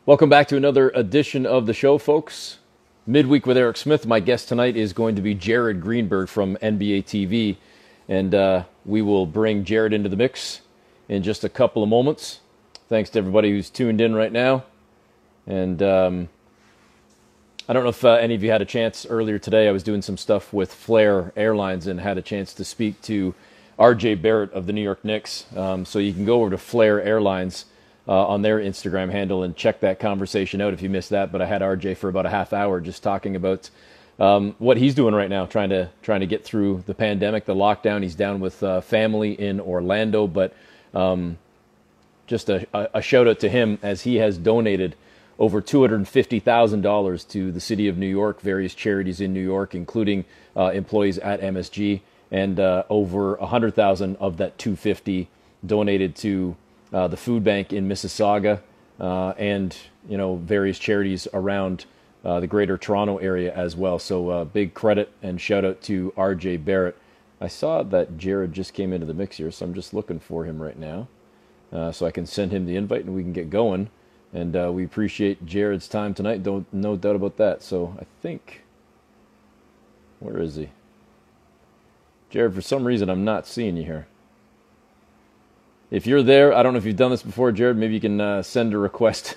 Welcome back to another edition of the show, folks. Midweek with Eric Smith. My guest tonight is going to be Jared Greenberg from NBA TV, and we will bring Jared into the mix in just a couple of moments. Thanks to everybody who's tuned in right now. And I don't know if any of you had a chance earlier today. I was doing some stuff with Flair Airlines and had a chance to speak to RJ Barrett of the New York Knicks. So you can go over to Flair Airlines on their Instagram handle and check that conversation out if you missed that. But I had RJ for about a half hour just talking about what he's doing right now, trying to get through the pandemic, the lockdown. He's down with family in Orlando, but just a shout out to him as he has donated over $250,000 to the city of New York, various charities in New York, including employees at MSG, and over $100,000 of that $250 donated to the food bank in Mississauga, and various charities around the Greater Toronto area as well. So big credit and shout out to RJ Barrett. I saw that Jared just came into the mix here, so I'm just looking for him right now, so I can send him the invite and we can get going. And we appreciate Jared's time tonight. No doubt about that. So I think, where is he? Jared, for some reason I'm not seeing you here. If you're there, I don't know if you've done this before, Jared. Maybe you can send a request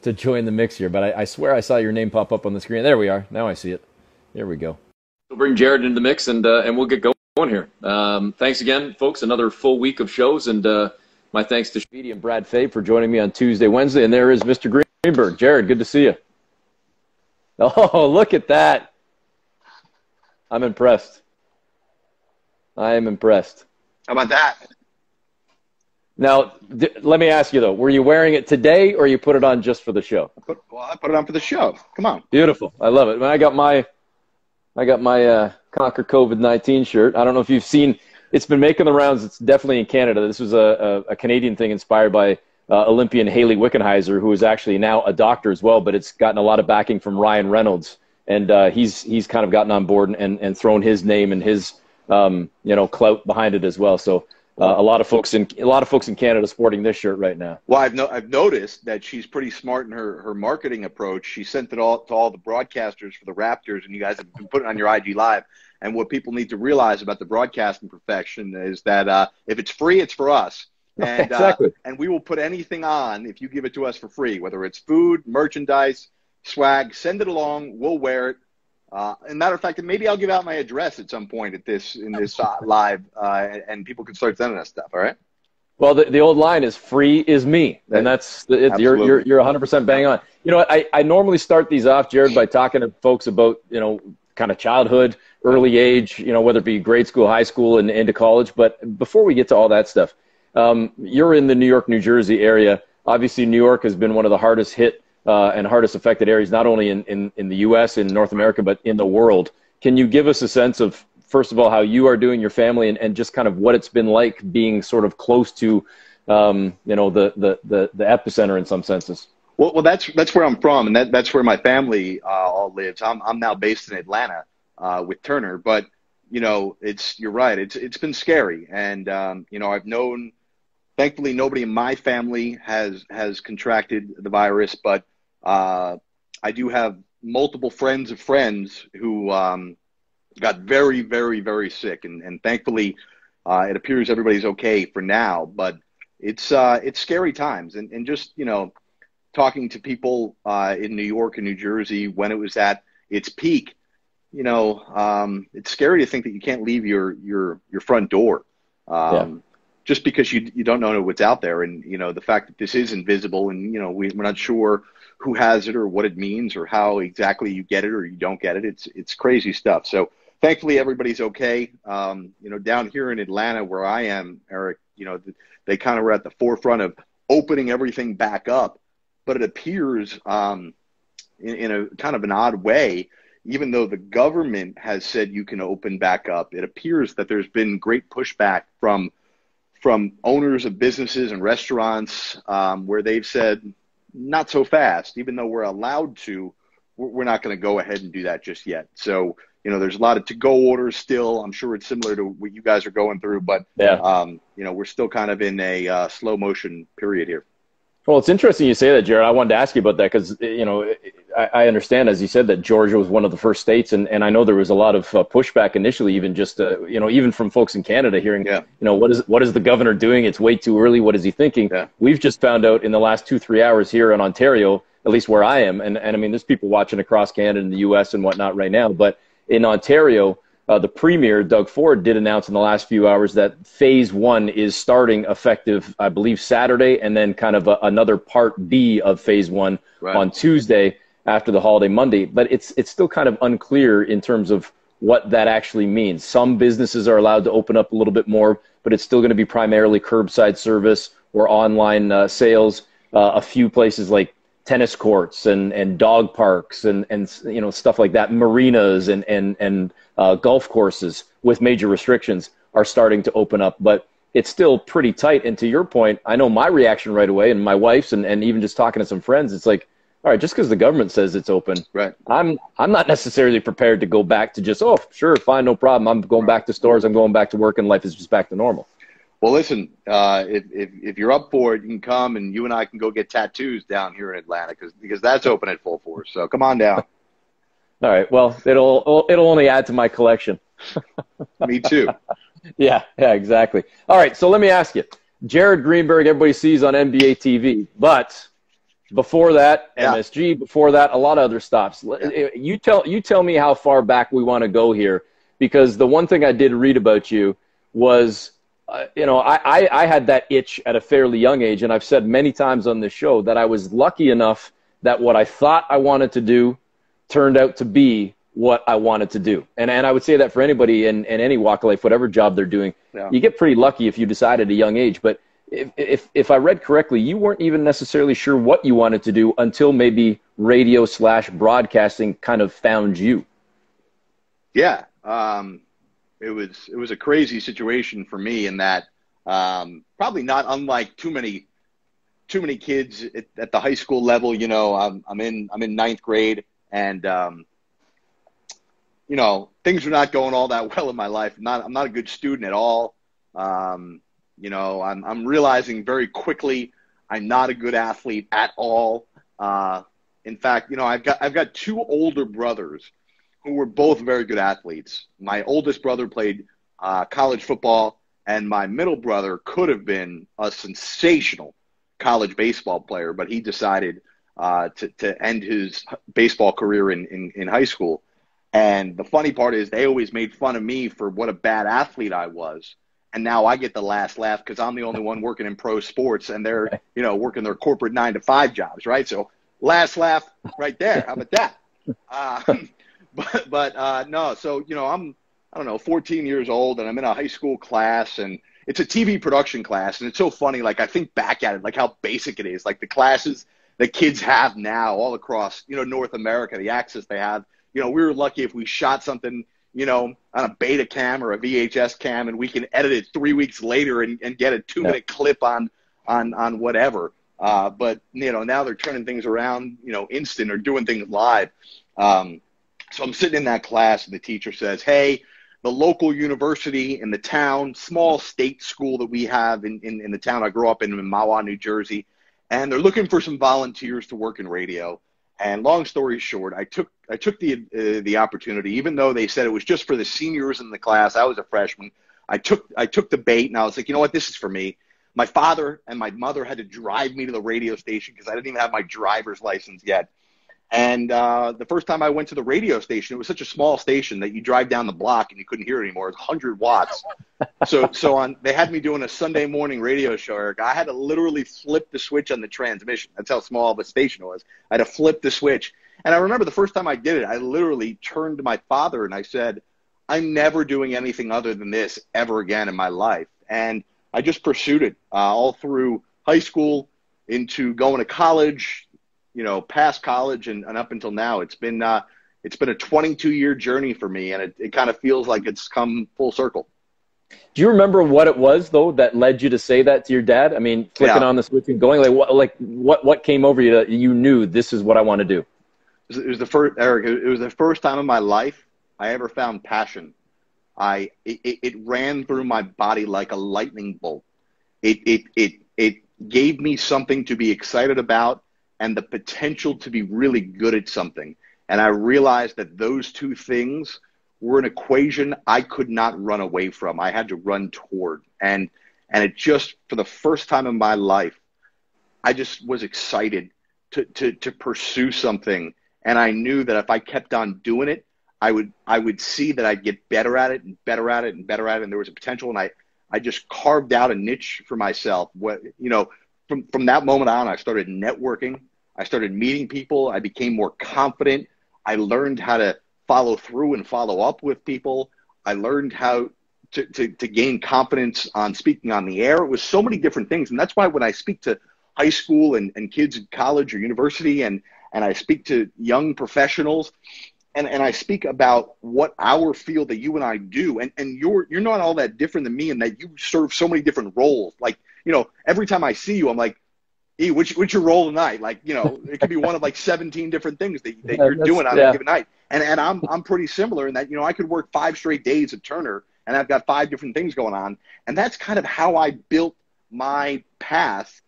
to join the mix here. But I swear I saw your name pop up on the screen. There we are. Now I see it. There we go. We'll bring Jared into the mix, and we'll get going here. Thanks again, folks. Another full week of shows, and my thanks to Speedy and Brad Fabe for joining me on Tuesday, Wednesday. And there is Mr. Greenberg. Jared, good to see you. Oh, look at that. I'm impressed. I am impressed. How about that? Now, let me ask you, though. Were you wearing it today, or you put it on just for the show? I put it on for the show. Come on. Beautiful. I love it. I got my Conquer COVID-19 shirt. I don't know if you've seen. It's been making the rounds. It's definitely in Canada. This was a Canadian thing inspired by Olympian Haley Wickenheiser, who is actually now a doctor as well, but it's gotten a lot of backing from Ryan Reynolds. And he's kind of gotten on board and thrown his name and his clout behind it as well. So a lot of folks in Canada sporting this shirt right now. Well, I've noticed that she's pretty smart in her marketing approach. She sent it all to all the broadcasters for the Raptors, and you guys have been putting it on your IG Live. And what people need to realize about the broadcasting profession is that if it's free, it's for us. And, exactly. And we will put anything on if you give it to us for free, whether it's food, merchandise, swag. Send it along. We'll wear it. And matter of fact, maybe I'll give out my address at some point in this live, and people can start sending us stuff. All right. Well, the old line is "free is me," and that's you're 100% bang on. You know, I normally start these off, Jared, by talking to folks about kind of childhood, early age, whether it be grade school, high school, and into college. But before we get to all that stuff, you're in the New York, New Jersey area. Obviously, New York has been one of the hardest hit and hardest affected areas, not only in the U.S., in North America, but in the world. Can you give us a sense of, first of all, how you are doing, your family, and just kind of what it's been like being sort of close to, the epicenter in some senses? Well, that's where I'm from, and that's where my family all lives. I'm now based in Atlanta with Turner, but you're right. It's been scary, and I've known. Thankfully, nobody in my family has contracted the virus, but I do have multiple friends of friends who got very, very, very sick, and thankfully, it appears everybody's okay for now. But it's scary times, and just talking to people in New York and New Jersey when it was at its peak, it's scary to think that you can't leave your front door. Just because you don't know what's out there, and the fact that this is invisible, and we're not sure who has it or what it means or how exactly you get it or you don't get it. It's crazy stuff. So thankfully everybody's okay. Down here in Atlanta where I am, Eric, they kind of were at the forefront of opening everything back up, but it appears in a kind of an odd way, even though the government has said you can open back up, it appears that there's been great pushback from owners of businesses and restaurants where they've said, not so fast, even though we're allowed to, we're not going to go ahead and do that just yet. So, there's a lot of to-go orders still. I'm sure it's similar to what you guys are going through, but, we're still kind of in a slow motion period here. Well, it's interesting you say that, Jared. I wanted to ask you about that because, I understand, as you said, that Georgia was one of the first states, and I know there was a lot of pushback initially, even just, even from folks in Canada hearing, Yeah. What is the governor doing? It's way too early. What is he thinking? Yeah. We've just found out in the last 2-3 hours here in Ontario, at least where I am, and I mean, there's people watching across Canada and the U.S. and whatnot right now, but in Ontario, the premier, Doug Ford, did announce in the last few hours that phase 1 is starting effective, I believe, Saturday, and then kind of another part B of phase 1 on Tuesday after the holiday Monday. But it's still kind of unclear in terms of what that actually means. Some businesses are allowed to open up a little bit more, but it's still going to be primarily curbside service or online sales. A few places like tennis courts and dog parks and stuff like that, marinas and golf courses with major restrictions are starting to open up, but it's still pretty tight. And to your point, I know my reaction right away, and my wife's, and even just talking to some friends, it's like, all right, just because the government says it's open, right? I'm not necessarily prepared to go back to just, oh, sure, fine, no problem. I'm going back to stores. I'm going back to work, and life is just back to normal. Well, listen, if you're up for it, you can come, and you and I can go get tattoos down here in Atlanta because that's open at full force. So come on down. All right. Well, it'll only add to my collection. Me too. Yeah, exactly. All right. So let me ask you, Jared Greenberg, everybody sees on NBA TV, but before that, MSG, before that, a lot of other stops. Yeah. You tell me how far back we want to go here, because the one thing I did read about you was, I had that itch at a fairly young age, and I've said many times on this show that I was lucky enough that what I thought I wanted to do turned out to be what I wanted to do. And I would say that for anybody in any walk of life, whatever job they're doing, you get pretty lucky if you decide at a young age. But if I read correctly, you weren't even necessarily sure what you wanted to do until maybe radio/broadcasting kind of found you. Yeah. It was a crazy situation for me in that, probably not unlike too many kids at the high school level. I'm in ninth grade, and things were not going all that well in my life. I'm not a good student at all. I'm realizing very quickly I'm not a good athlete at all. In fact, I've got two older brothers who were both very good athletes. My oldest brother played college football, and my middle brother could have been a sensational college baseball player, but he decided to end his baseball career in high school. And the funny part is they always made fun of me for what a bad athlete I was. And now I get the last laugh because I'm the only one working in pro sports, and they're, working their corporate 9-to-5 jobs, right? So last laugh right there. How about that? No, so, I don't know, 14 years old, and I'm in a high school class, and it's a TV production class. And it's so funny. Like, I think back at it, like how basic it is, like the classes that kids have now all across, North America, the access they have. We were lucky if we shot something, on a beta cam or a VHS cam, and we can edit it 3 weeks later and get a 2-minute clip on whatever. But, now they're turning things around, instant, or doing things live. So I'm sitting in that class, and the teacher says, hey, the local university in the town, small state school that we have in the town I grew up in Mahwah, New Jersey, and they're looking for some volunteers to work in radio. And long story short, I took the opportunity, even though they said it was just for the seniors in the class. I was a freshman. I took the bait, and I was like, you know what, this is for me. My father and my mother had to drive me to the radio station because I didn't even have my driver's license yet. And the first time I went to the radio station, it was such a small station that you drive down the block and you couldn't hear it anymore. It was 100 watts. They had me doing a Sunday morning radio show, Eric. I had to literally flip the switch on the transmission. That's how small of a station it was. I had to flip the switch. And I remember the first time I did it, I literally turned to my father and I said, I'm never doing anything other than this ever again in my life. And I just pursued it all through high school, into going to college, past college and up until now. It's been a 22-year journey for me, and it kind of feels like it's come full circle. Do you remember what it was, though, that led you to say that to your dad? I mean, flicking on the switch and going, what came over you that you knew this is what I want to do? It was the first, Eric, it was the first time in my life I ever found passion. It ran through my body like a lightning bolt. It gave me something to be excited about and the potential to be really good at something. And I realized that those two things were an equation I could not run away from. I had to run toward. And it just, for the first time in my life, I just was excited to pursue something. And I knew that if I kept on doing it, I would see that I'd get better at it and better at it and better at it. And there was a potential. And I just carved out a niche for myself. From that moment on, I started networking. I started meeting people. I became more confident. I learned how to follow through and follow up with people. I learned how to gain confidence on speaking on the air. It was so many different things. And that's why when I speak to high school and kids at college or university, and I speak to young professionals, and I speak about what our field that you and I do, and you're not all that different than me in that you serve so many different roles. Like, every time I see you, I'm like, E, what's your role tonight? Like, it could be one of like 17 different things that you're doing on a given night. And I'm pretty similar in that, I could work 5 straight days at Turner and I've got 5 different things going on. And that's kind of how I built my path,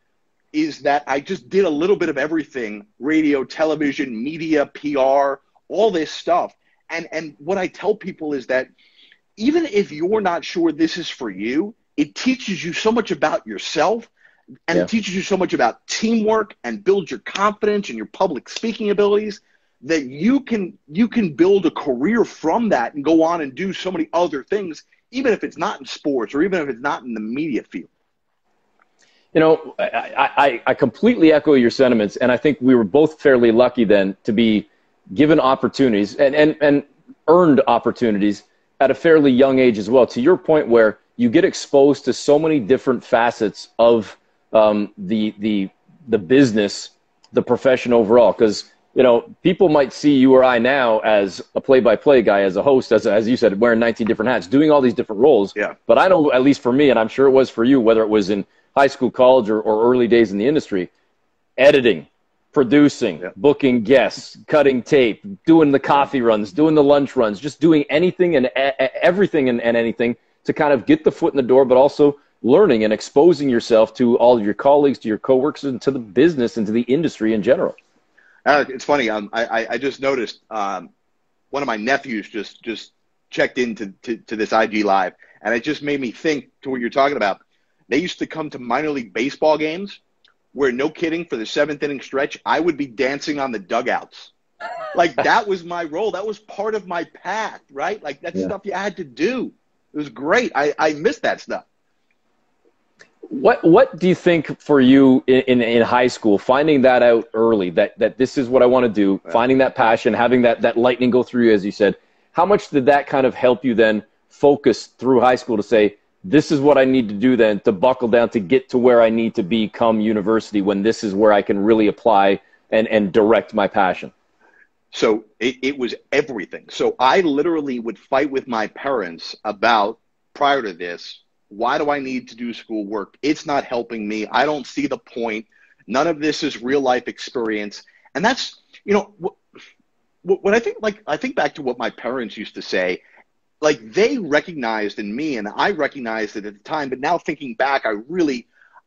is that I just did a little bit of everything: radio, television, media, PR, all this stuff. And what I tell people is that even if you're not sure this is for you, it teaches you so much about yourself, and it teaches you so much about teamwork and builds your confidence and your public speaking abilities, that you can build a career from that and go on and do so many other things, even if it's not in sports or even if it's not in the media field. I completely echo your sentiments, and I think we were both fairly lucky then to be given opportunities and earned opportunities at a fairly young age as well. To your point, where you get exposed to so many different facets of the business, the profession overall, because people might see you or I now as a play-by-play guy, as a host, as you said, wearing 19 different hats, doing all these different roles. Yeah. But I know, at least for me, and I'm sure it was for you, whether it was in high school, college, or early days in the industry, editing, producing, booking guests, cutting tape, doing the coffee runs, doing the lunch runs, just doing anything and everything and anything to kind of get the foot in the door, but also learning and exposing yourself to all of your colleagues, to your coworkers, and to the business and to the industry in general. It's funny. I just noticed one of my nephews just checked into this IG Live, and it just made me think to what you're talking about. They used to come to minor league baseball games where, no kidding, for the 7th inning stretch, I would be dancing on the dugouts. Like, that was my role. That was part of my path, right? Like, that's stuff you had to do. It was great. I missed that stuff. What do you think for you in high school, finding that out early, that this is what I want to do, finding that passion, having that lightning go through you, as you said, how much did that kind of help you then focus through high school to say, this is what I need to do then to buckle down to get to where I need to be come university, when this is where I can really apply and direct my passion? So it was everything. So I literally would fight with my parents about, prior to this, why do I need to do schoolwork? It's not helping me. I don't see the point. None of this is real life experience. And that's, what I think back to what my parents used to say. Like, they recognized in me, and I recognized it at the time, but now thinking back,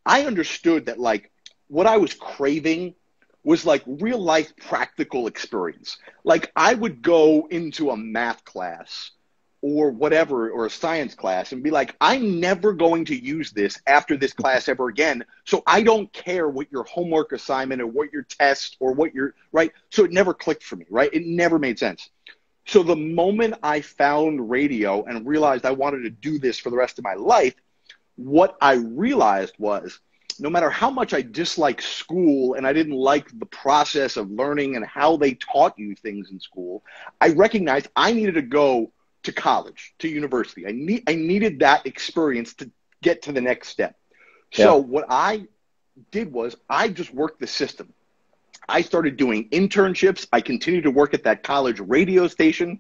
I understood that, like, what I was craving was like real life practical experience. Like, I would go into a math class or whatever, or a science class, and be like, I'm never going to use this after this class ever again. So I don't care what your homework assignment or what your test or what your, right? So it never clicked for me, right? It never made sense. So the moment I found radio and realized I wanted to do this for the rest of my life, what I realized was, no matter how much I disliked school and I didn't like the process of learning and how they taught you things in school, I recognized I needed to go to college, to university. I needed that experience to get to the next step. So what I did was I just worked the system. I started doing internships. I continued to work at that college radio station.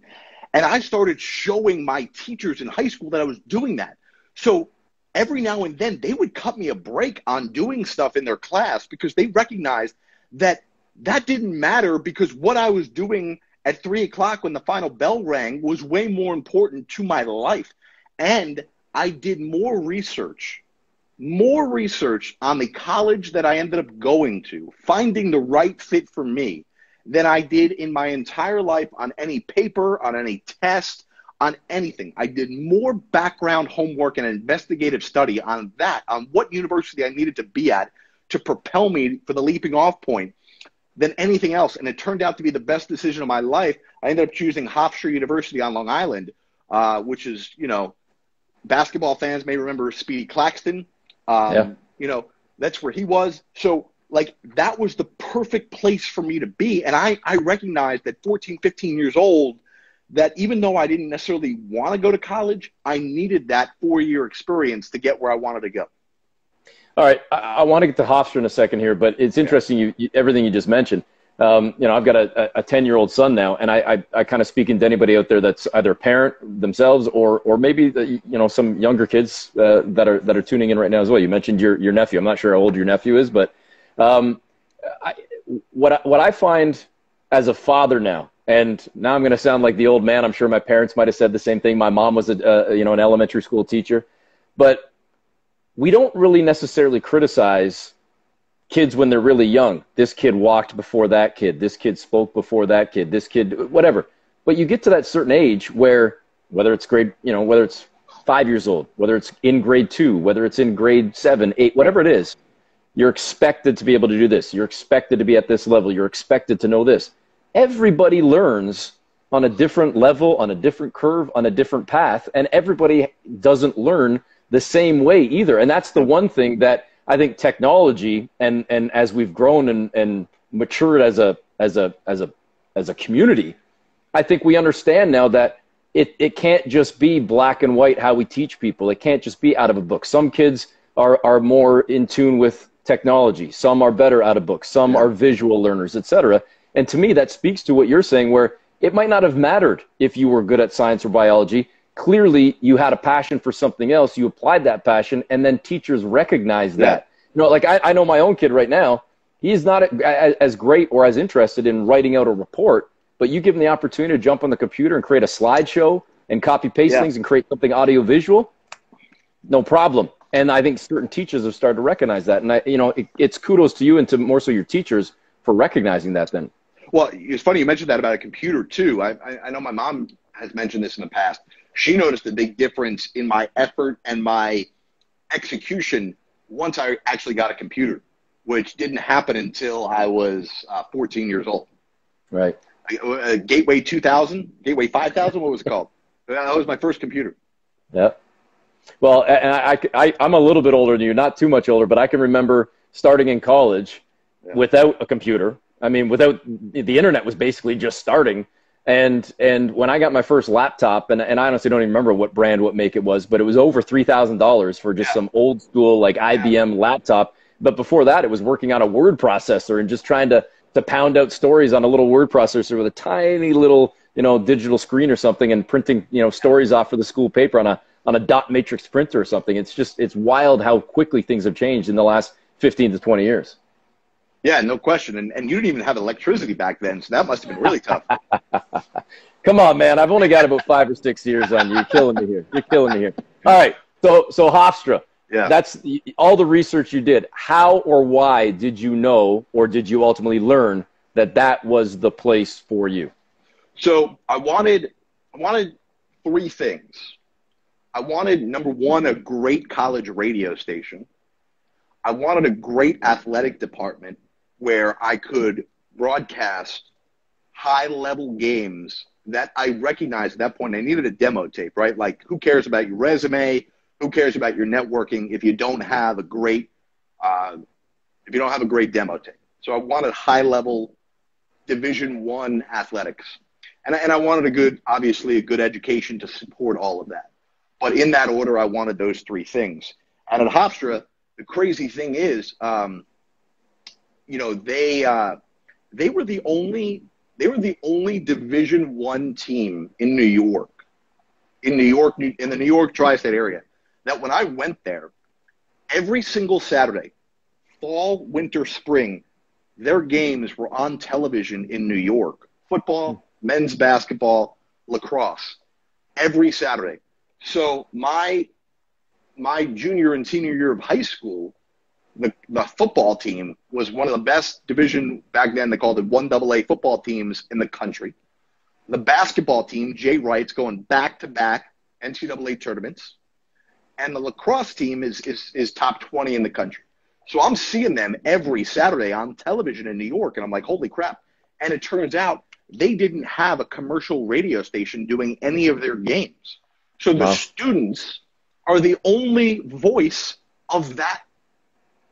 And I started showing my teachers in high school that I was doing that. So every now and then they would cut me a break on doing stuff in their class, because they recognized that that didn't matter, because what I was doing at 3 o'clock when the final bell rang was way more important to my life. And I did more research more research on the college that I ended up going to, finding the right fit for me, than I did in my entire life on any paper, on any test, on anything. I did more background homework and investigative study on that, on what university I needed to be at to propel me for the leaping off point than anything else. And it turned out to be the best decision of my life. I ended up choosing Hofstra University on Long Island, which is, you know, basketball fans may remember Speedy Claxton. You know, that's where he was. So, like, that was the perfect place for me to be. And I recognized at 14, 15 years old that even though I didn't necessarily want to go to college, I needed that 4-year experience to get where I wanted to go. All right, I want to get to Hofstra in a second here, but it's interesting, everything you just mentioned. You know, I've got a 10-year-old son now, and I kind of speaking to anybody out there that's either a parent themselves or maybe you know, some younger kids that are tuning in right now as well. You mentioned your nephew. I'm not sure how old your nephew is, but what I find as a father now, and now I'm going to sound like the old man. I'm sure my parents might have said the same thing. My mom was you know, an elementary school teacher, but we don't really necessarily criticize kids when they're really young. This kid walked before that kid. This kid spoke before that kid. This kid, whatever. But you get to that certain age where, whether it's grade, you know, whether it's 5 years old, whether it's in grade 2, whether it's in grade 7, 8, whatever it is, you're expected to be able to do this. You're expected to be at this level. You're expected to know this. Everybody learns on a different level, on a different curve, on a different path, and everybody doesn't learn the same way either. And that's the one thing that I think technology and as we've grown and matured as a community, I think we understand now that it can't just be black and white how we teach people. It can't just be out of a book. Some kids are more in tune with technology. Some are better out of books. Some are visual learners, etc. And to me, that speaks to what you're saying, where it might not have mattered if you were good at science or biology. Clearly, you had a passion for something else. You applied that passion, and then teachers recognized that. You know, like I know my own kid right now. He's not as great or as interested in writing out a report, but you give him the opportunity to jump on the computer and create a slideshow and copy-paste things and create something audio-visual, no problem. And I think certain teachers have started to recognize that. And, you know, it's kudos to you and to more so your teachers for recognizing that then. Well, it's funny you mentioned that about a computer, too. I know my mom has mentioned this in the past. She noticed a big difference in my effort and my execution once I actually got a computer, which didn't happen until I was 14 years old. Right. Gateway 2000, Gateway 5000, what was it called? That was my first computer. Yeah. Well, and I'm a little bit older than you, not too much older, but I can remember starting in college without a computer. I mean, without the internet was basically just starting. And when I got my first laptop, and I honestly don't even remember what brand, what make it was, but it was over $3,000 for just some old school like IBM laptop. But before that, it was working on a word processor and just trying to pound out stories on a little word processor with a tiny little, you know, digital screen or something, and printing, you know, stories off for the school paper on a dot matrix printer or something. It's wild how quickly things have changed in the last 15 to 20 years. Yeah, no question. And you didn't even have electricity back then, so that must have been really tough. Come on, man. I've only got about 5 or 6 years on you. You're killing me here. You're killing me here. All right. So Hofstra. Yeah. That's all the research you did. How or why did you know, or did you ultimately learn that was the place for you? So I wanted 3 things. I wanted, number one, a great college radio station. I wanted a great athletic department where I could broadcast high-level games that I recognized at that point. I needed a demo tape, right? Like, who cares about your resume? Who cares about your networking if you don't have a great demo tape? So I wanted high-level Division I athletics, and I wanted obviously a good education to support all of that. But in that order, I wanted those 3 things. And at Hofstra, the crazy thing is, you know, they were the only Division I team in New York, in the New York tri-state area, that when I went there, every single Saturday, fall, winter, spring, their games were on television in New York. Football, men's basketball, lacrosse, every Saturday. So my my junior and senior year of high school, the football team was one of the best division, back then they called it 1AA football teams in the country. The basketball team, Jay Wright's going back-to-back NCAA tournaments. And the lacrosse team is top 20 in the country. So I'm seeing them every Saturday on television in New York, and I'm like, holy crap. And it turns out they didn't have a commercial radio station doing any of their games. So the students are the only voice of that,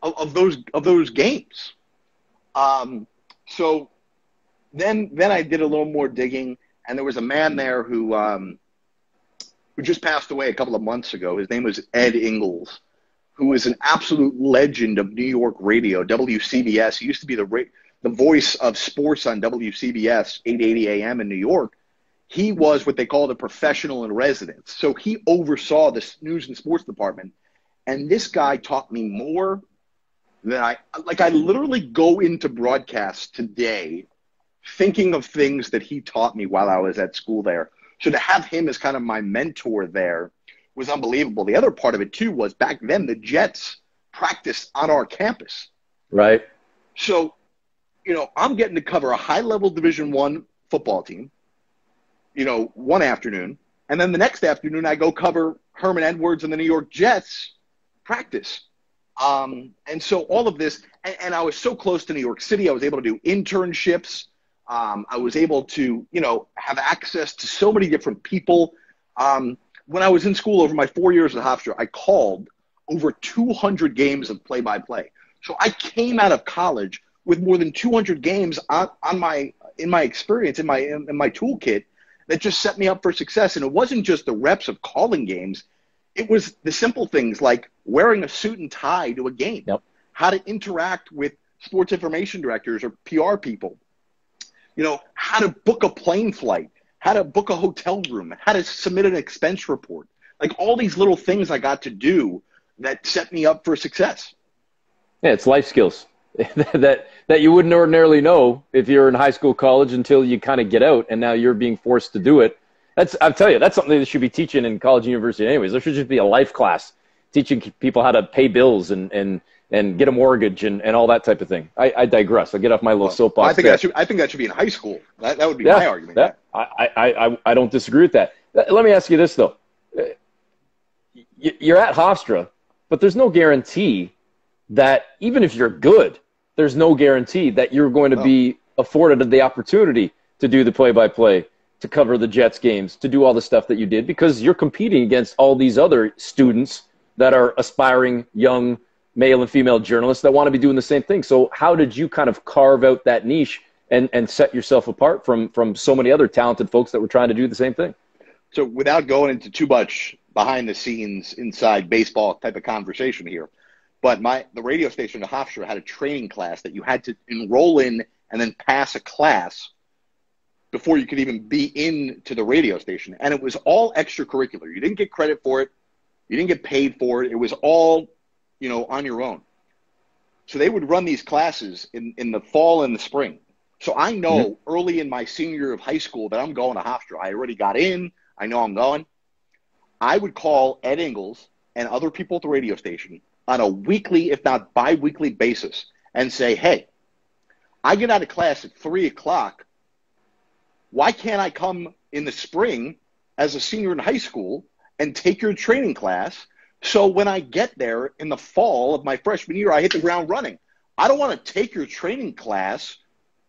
of those games. So then I did a little more digging, and there was a man there who just passed away a couple of months ago. His name was Ed Ingalls, who is an absolute legend of New York radio, WCBS. He used to be the voice of sports on WCBS, 880 AM in New York. He was what they called a professional in residence. So he oversaw the news and sports department. And this guy taught me more than I literally go into broadcasts today thinking of things that he taught me while I was at school there. So to have him as kind of my mentor there was unbelievable. The other part of it, too, was back then the Jets practiced on our campus. Right. So, I'm getting to cover a high-level Division I football team, one afternoon. And then the next afternoon, I go cover Herman Edwards and the New York Jets practice. And so all of this, and I was so close to New York City, I was able to do internships. I was able to, have access to so many different people. When I was in school over my 4 years at Hofstra, I called over 200 games of play-by-play. So I came out of college with more than 200 games in my experience, in my toolkit that just set me up for success. And it wasn't just the reps of calling games. It was the simple things like wearing a suit and tie to a game, how to interact with sports information directors or PR people, how to book a plane flight, how to book a hotel room, how to submit an expense report, like all these little things I got to do that set me up for success. Yeah, it's life skills that you wouldn't ordinarily know if you're in high school, college, until you kind of get out, and now you're being forced to do it. I'll tell you, that's something they should be teaching in college and university anyways. There should just be a life class teaching people how to pay bills and get a mortgage and all that type of thing. I digress. I'll get off my little soapbox. I think that should be in high school. That would be my argument. Yeah. I don't disagree with that. Let me ask you this, though. You're at Hofstra, but there's no guarantee that even if you're good, there's no guarantee that you're going to be afforded the opportunity to do the play-by-play, to cover the Jets games, to do all the stuff that you did, because you're competing against all these other students that are aspiring young male and female journalists that want to be doing the same thing. So how did you kind of carve out that niche and set yourself apart from so many other talented folks that were trying to do the same thing? So without going into too much behind the scenes inside baseball type of conversation here, but the radio station at Hofstra had a training class that you had to enroll in and then pass a class before you could even be into the radio station. And it was all extracurricular. You didn't get credit for it. You didn't get paid for it. It was all, on your own. So they would run these classes in the fall and the spring. So I know early in my senior year of high school that I'm going to Hofstra. I already got in. I know I'm going. I would call Ed Ingalls and other people at the radio station on a weekly, if not bi-weekly basis and say, hey, I get out of class at 3 o'clock. Why can't I come in the spring as a senior in high school and take your training class? So when I get there in the fall of my freshman year, I hit the ground running. I don't want to take your training class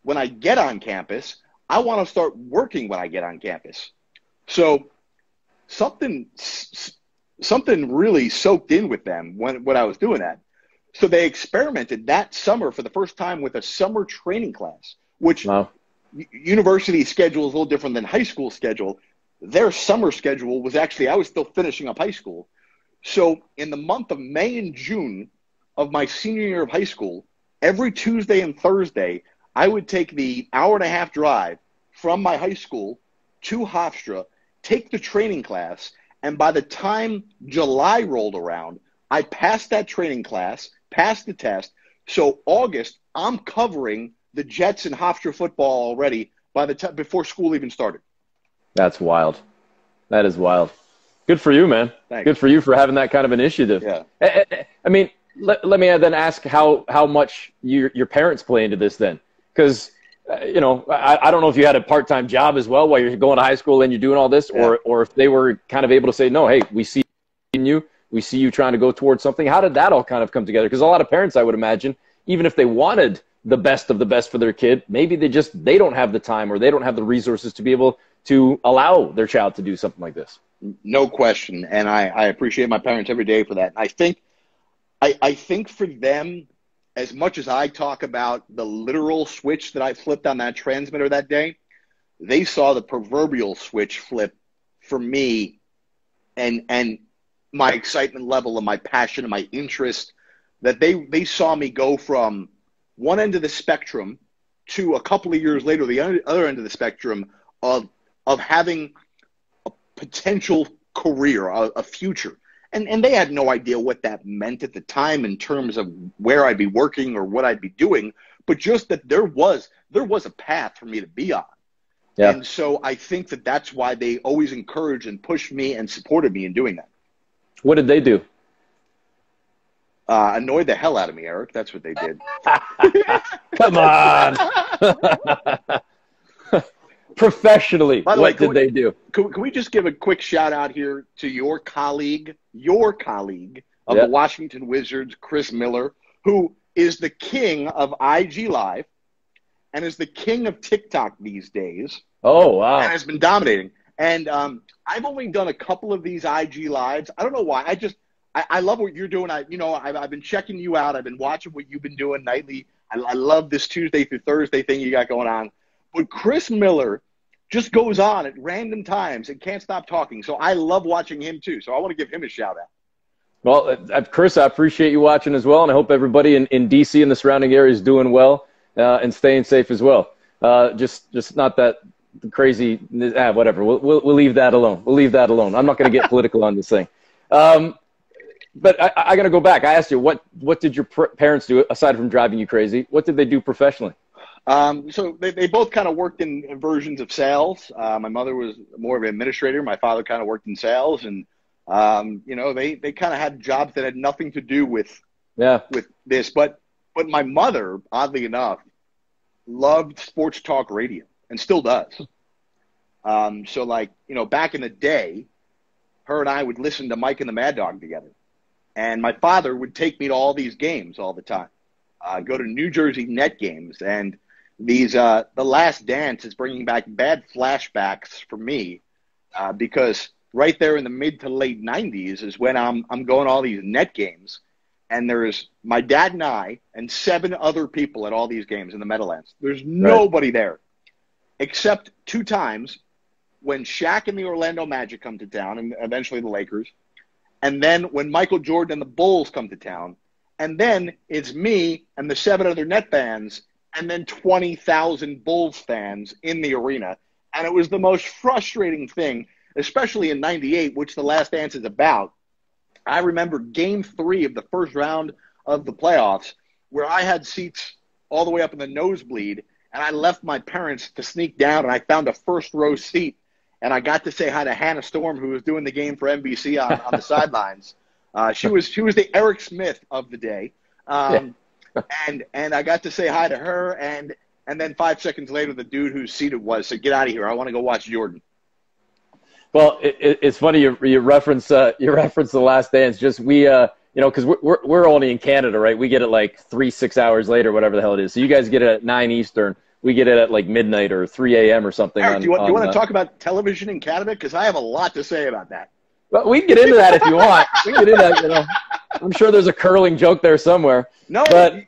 when I get on campus. I want to start working when I get on campus. So something really soaked in with them when I was doing that. So they experimented that summer for the first time with a summer training class, which university schedule is a little different than high school schedule. Their summer schedule was actually, I was still finishing up high school. So in the month of May and June of my senior year of high school, every Tuesday and Thursday, I would take the hour-and-a-half drive from my high school to Hofstra, take the training class, and by the time July rolled around, I passed that training class, passed the test. So August, I'm covering the Jets and Hofstra football already before school even started. That's wild. That is wild. Good for you, man. Thanks. Good for you for having that kind of initiative. Yeah. I mean, let me then ask how much your parents play into this then, because you know, I don't know if you had a part-time job as well while you're going to high school and you're doing all this, Yeah. or if they were kind of able to say, no, hey, we see you trying to go towards something. How did that all kind of come together? Because a lot of parents, I would imagine, even if they wanted the best of the best for their kid, maybe they don't have the time or they don't have the resources to be able to allow their child to do something like this. No question. And I appreciate my parents every day for that. And I think for them, as much as I talk about the literal switch that I flipped on that transmitter that day, they saw the proverbial switch flip for me and my excitement level and my passion and my interest, that they saw me go from one end of the spectrum to a couple of years later, the other end of the spectrum of having a potential career, a future. And they had no idea what that meant at the time in terms of where I'd be working or what I'd be doing, but just that there was a path for me to be on. Yeah. And so I think that that's why they always encouraged and pushed me and supported me in doing that. What did they do? Annoyed the hell out of me, Eric. That's what they did. Come on. Professionally, what did they do? Can we just give a quick shout out here to your colleague of the Washington Wizards, Chris Miller, who is the king of IG Live and is the king of TikTok these days. Oh, wow. And has been dominating. And I've only done a couple of these IG Lives. I don't know why. I love what you're doing. I've been checking you out. I've been watching what you've been doing nightly. I love this Tuesday through Thursday thing you got going on. But Chris Miller just goes on at random times and can't stop talking. So I love watching him too. So I want to give him a shout out. Well, Chris, I appreciate you watching as well. And I hope everybody in D.C. and the surrounding area is doing well and staying safe as well. Just not that crazy, whatever. We'll leave that alone. We'll leave that alone. I'm not going to get political on this thing. But I got to go back. I asked you, what did your parents do aside from driving you crazy? What did they do professionally? So they both kind of worked in versions of sales. My mother was more of an administrator. My father kind of worked in sales, and they kind of had jobs that had nothing to do with this. But my mother, oddly enough, loved sports talk radio and still does. So back in the day, her and I would listen to Mike and the Mad Dog together, and my father would take me to all these games all the time. Go to New Jersey Net games, and these The Last Dance is bringing back bad flashbacks for me because right there in the mid to late 90s is when I'm going to all these Net games, and there's my dad and I and 7 other people at all these games in the Meadowlands. There's nobody there except 2 times when Shaq and the Orlando Magic come to town, and eventually the Lakers, and then when Michael Jordan and the Bulls come to town. And then it's me and the 7 other Net fans, and then 20,000 Bulls fans in the arena. And it was the most frustrating thing, especially in '98, which The Last Dance is about. I remember Game 3 of the first round of the playoffs, where I had seats all the way up in the nosebleed, and I left my parents to sneak down, and I found a first-row seat, and I got to say hi to Hannah Storm, who was doing the game for NBC on the sidelines. She was the Eric Smith of the day, and I got to say hi to her, and then 5 seconds later, the dude whose seat it was said, "Get out of here! I want to go watch Jordan." Well, it's funny you reference The Last Dance. Just because we're only in Canada, right? We get it like 6 hours later, whatever the hell it is. So you guys get it at 9 Eastern. We get it at like midnight or 3 a.m. or something. Eric, do you want to talk about television in Canada? Because I have a lot to say about that. Well, we can get into that if you want. We can get into that. I'm sure there's a curling joke there somewhere. No, but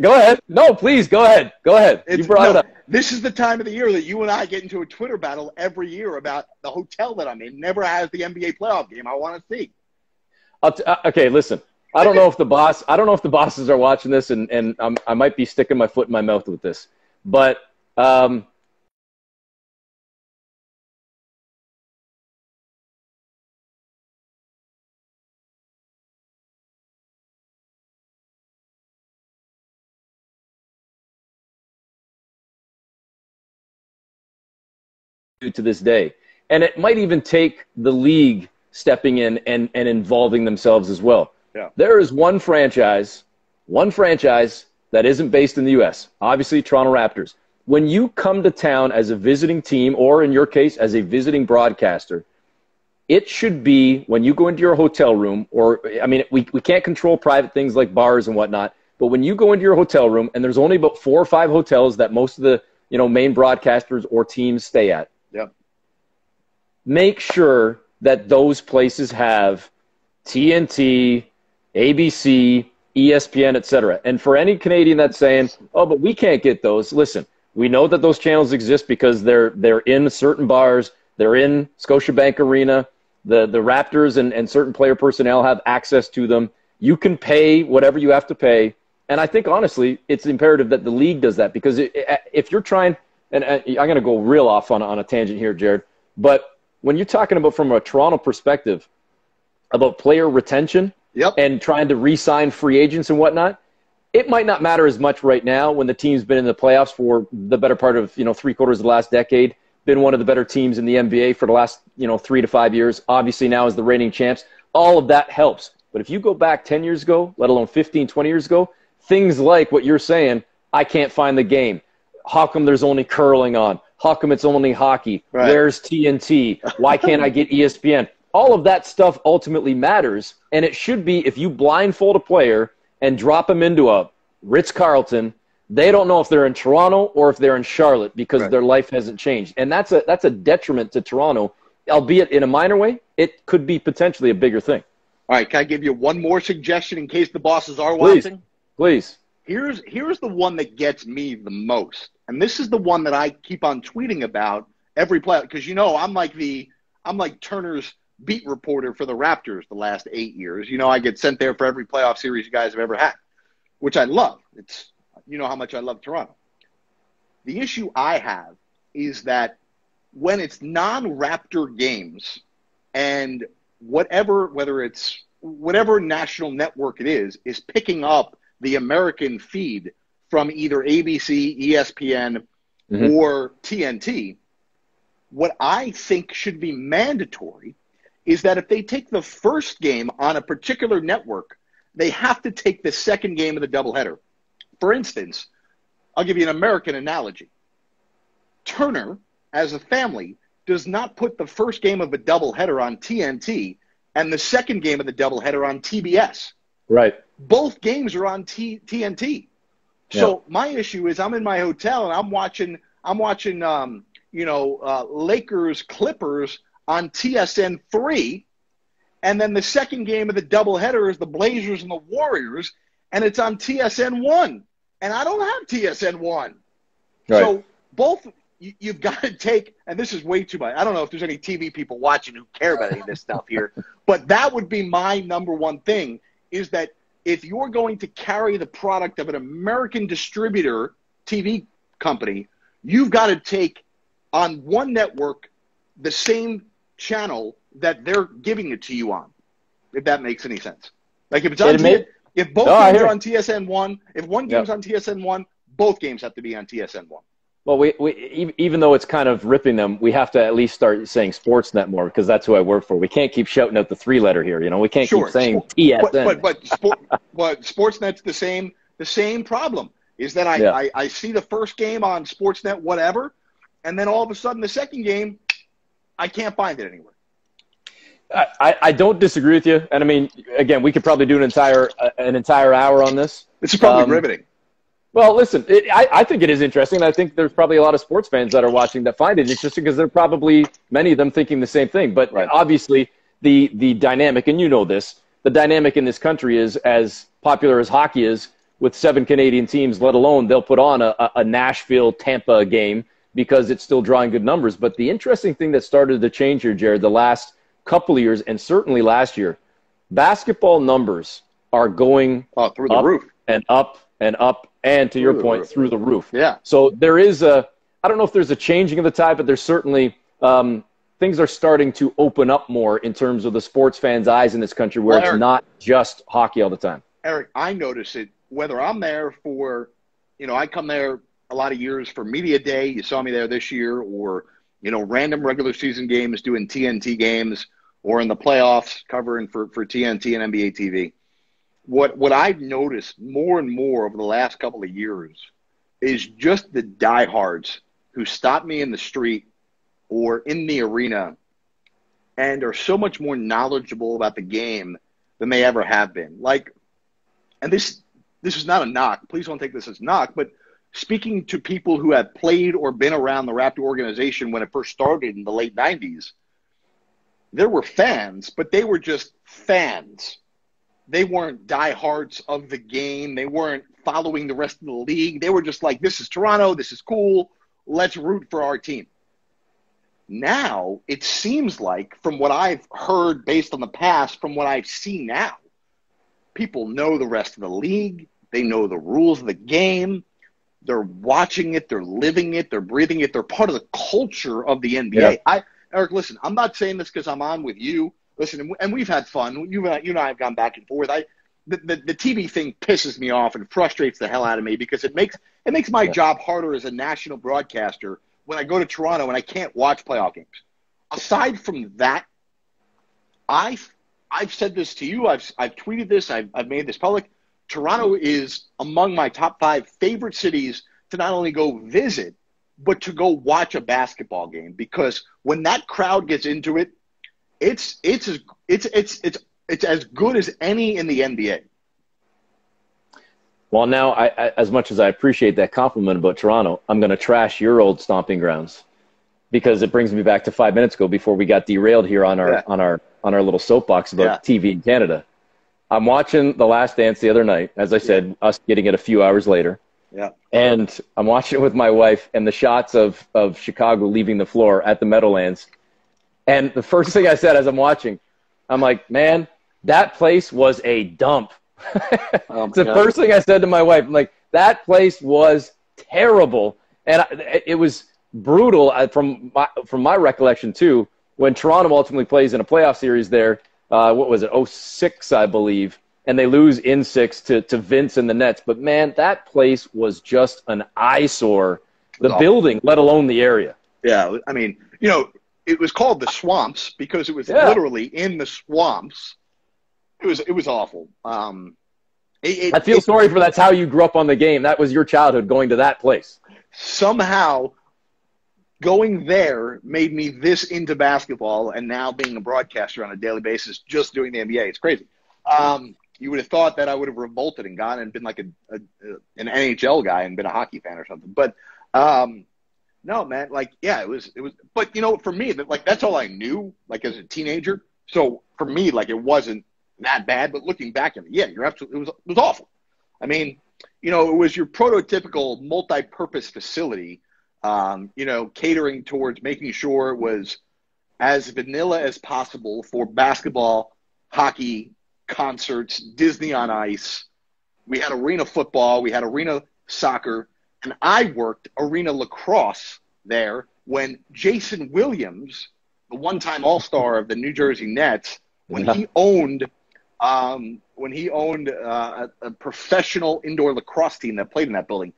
go ahead. No, please go ahead. Go ahead. You brought it up. This is the time of the year that you and I get into a Twitter battle every year about the hotel that I'm in. Never has the NBA playoff game I want to see. Okay, listen. I don't know if the bosses are watching this, and I might be sticking my foot in my mouth with this, but. To this day, And it might even take the league stepping in and involving themselves as well. Yeah. There is one franchise that isn't based in the U.S., obviously Toronto Raptors. When you come to town as a visiting team, or in your case, as a visiting broadcaster, it should be when you go into your hotel room, or, I mean, we can't control private things like bars and whatnot, but when you go into your hotel room, and there's only about 4 or 5 hotels that most of the, main broadcasters or teams stay at. Yep. Make sure that those places have TNT, ABC, ESPN, etc. And for any Canadian that's saying, oh, but we can't get those, listen, we know that those channels exist because they're in certain bars, they're in Scotiabank Arena, the Raptors and certain player personnel have access to them. You can pay whatever you have to pay. And I think, honestly, it's imperative that the league does that, because if you're trying, and I'm going to go real off on a tangent here, Jared, but when you're talking about from a Toronto perspective about player retention and trying to re-sign free agents and whatnot, it might not matter as much right now when the team's been in the playoffs for the better part of 3/4 of the last decade, been one of the better teams in the NBA for the last 3 to 5 years, obviously now as the reigning champs. All of that helps. But if you go back 10 years ago, let alone 15, 20 years ago, things like what you're saying, I can't find the game. How come there's only curling on? How come it's only hockey? Right. Where's TNT? Why can't I get ESPN? All of that stuff ultimately matters, and it should be, if you blindfold a player and drop them into a Ritz-Carlton, they don't know if they're in Toronto or if they're in Charlotte, because their life hasn't changed. And that's a detriment to Toronto, albeit in a minor way. It could be potentially a bigger thing. All right, can I give you one more suggestion in case the bosses are watching? Please. Here's the one that gets me the most, and this is the one that I keep on tweeting about every play, because I'm like Turner's beat reporter for the Raptors the last 8 years. I get sent there for every playoff series you guys have ever had, which I love. It's how much I love Toronto. The issue I have is that when it's non-Raptor games, and whether it's whatever national network it is picking up the American feed from either ABC, ESPN, or TNT, what I think should be mandatory is that if they take the first game on a particular network, they have to take the second game of the doubleheader. For instance, I'll give you an American analogy. Turner, as a family, does not put the first game of a doubleheader on TNT and the second game of the doubleheader on TBS. Right. Both games are on TNT. So my issue is I'm in my hotel and I'm watching Lakers Clippers on TSN 3, and then the second game of the doubleheader is the Blazers and the Warriors, and it's on TSN 1, and I don't have TSN 1. Right. So both you've got to take, and this is way too much. I don't know if there's any TV people watching who care about any of this stuff here, but that would be my number one thing, is that if you're going to carry the product of an American distributor TV company, you've got to take on one network the same channel that they're giving it to you on, if that makes any sense. Like if it's on if both games are on TSN 1, if one game's on TSN 1, both games have to be on TSN 1. Well, we even though it's kind of ripping them, we have to at least start saying Sportsnet more, because that's who I work for. We can't keep shouting out the 3-letter here. We can't keep saying TSN. But Sportsnet's the same problem, is that I see the first game on Sportsnet, whatever, and then all of a sudden the second game, I can't find it anywhere. I don't disagree with you, and I mean, again, we could probably do an entire hour on this. This is probably riveting. Well, listen, I think it is interesting. I think there's probably a lot of sports fans that are watching that find it interesting, because they're probably, many of them, thinking the same thing. But obviously, the dynamic, and this, the dynamic in this country is, as popular as hockey is, with 7 Canadian teams, let alone they'll put on a Nashville-Tampa game because it's still drawing good numbers. But the interesting thing that started to change here, Jared, the last couple of years, and certainly last year, basketball numbers are going through the roof and up and up, and to your point, through the roof. Yeah. So there is I don't know if there's a changing of the tide, but there's certainly things are starting to open up more in terms of the sports fans' eyes in this country, where it's not just hockey all the time. Eric, I notice it whether I'm there for, I come there a lot of years for Media Day. You saw me there this year, or random regular season games, doing TNT games, or in the playoffs covering for TNT and NBA TV. What I've noticed more and more over the last couple of years is just the diehards who stop me in the street or in the arena and are so much more knowledgeable about the game than they ever have been. Like, and this is not a knock. Please don't take this as a knock, but speaking to people who have played or been around the Raptor organization when it first started in the late 90s, there were fans, but they were just fans. They weren't diehards of the game. They weren't following the rest of the league. They were just like, this is Toronto. This is cool. Let's root for our team. Now, it seems like, from what I've heard based on the past, from what I've seen now, people know the rest of the league. They know the rules of the game. They're watching it. They're living it. They're breathing it. They're part of the culture of the NBA. Yeah. Eric, listen, I'm not saying this because I'm on with you. Listen, and we've had fun. You and I have gone back and forth. The TV thing pisses me off and frustrates the hell out of me because it makes my job harder as a national broadcaster when I go to Toronto and I can't watch playoff games. Aside from that, I've said this to you. I've tweeted this. I've made this public. Toronto is among my top 5 favorite cities to not only go visit, but to go watch a basketball game, because when that crowd gets into it, it's as good as any in the NBA. Well, now, I as much as I appreciate that compliment about Toronto, I'm going to trash your old stomping grounds, because it brings me back to 5 minutes ago before we got derailed here on our little soapbox about TV in Canada. I'm watching The Last Dance the other night, as I said, us getting it a few hours later. Yeah. And I'm watching it with my wife, and the shots of Chicago leaving the floor at the Meadowlands. And the first thing I said as I'm watching, I'm like, man, that place was a dump. It's the first thing I said to my wife. I'm like, that place was terrible. And it was brutal from my recollection, too, when Toronto ultimately plays in a playoff series there. What was it, 06, I believe, and they lose in 6 to Vince and the Nets. But, man, that place was just an eyesore, the building, let alone the area. Yeah, I mean, it was called the Swamps because it was literally in the swamps. It was awful. I feel sorry for that's how you grew up on the game. That was your childhood, going to that place. Somehow going there made me this into basketball, and now being a broadcaster on a daily basis, just doing the NBA. It's crazy. You would have thought that I would have revolted and gone and been like an NHL guy and been a hockey fan or something. But no, man, it was. But for me, that's all I knew, as a teenager. So for me, it wasn't that bad. But looking back at it, you're absolutely. It was awful. I mean, it was your prototypical multi-purpose facility. Catering towards making sure it was as vanilla as possible for basketball, hockey, concerts, Disney on Ice. We had arena football. We had arena soccer. And I worked arena lacrosse there when Jason Williams, the one-time All-Star of the New Jersey Nets, when he owned a professional indoor lacrosse team that played in that building.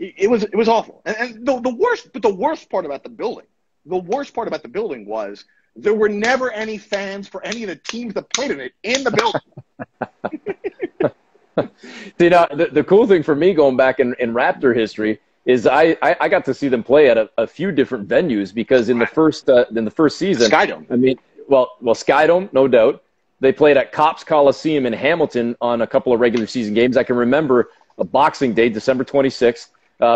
It was awful. And the worst part about the building was there were never any fans for any of the teams that played in the building. See, now, the cool thing for me going back in Raptor history is I got to see them play at a few different venues, because in the first season, Skydome. I mean, well, Skydome, no doubt. They played at Copps Coliseum in Hamilton on a couple of regular season games. I can remember a Boxing Day, December 26th.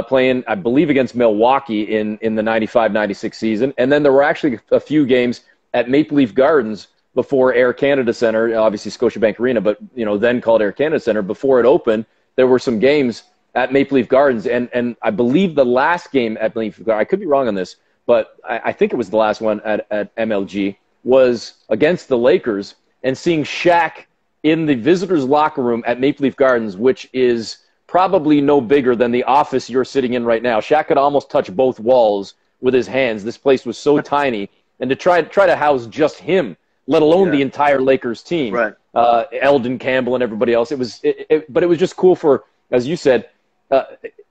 Playing, I believe, against Milwaukee in the 95-96 season. And then there were actually a few games at Maple Leaf Gardens before Air Canada Centre, obviously Scotiabank Arena, but then called Air Canada Centre. Before it opened, there were some games at Maple Leaf Gardens. And I believe the last game at Maple Leaf Gardens, I could be wrong on this, but I think it was the last one at MLG, was against the Lakers, and seeing Shaq in the visitors' locker room at Maple Leaf Gardens, which is probably no bigger than the office you're sitting in right now. Shaq could almost touch both walls with his hands. This place was so tiny. And to try to house just him, let alone the entire Lakers team, right. Eldon Campbell and everybody else, but it was just cool for, as you said,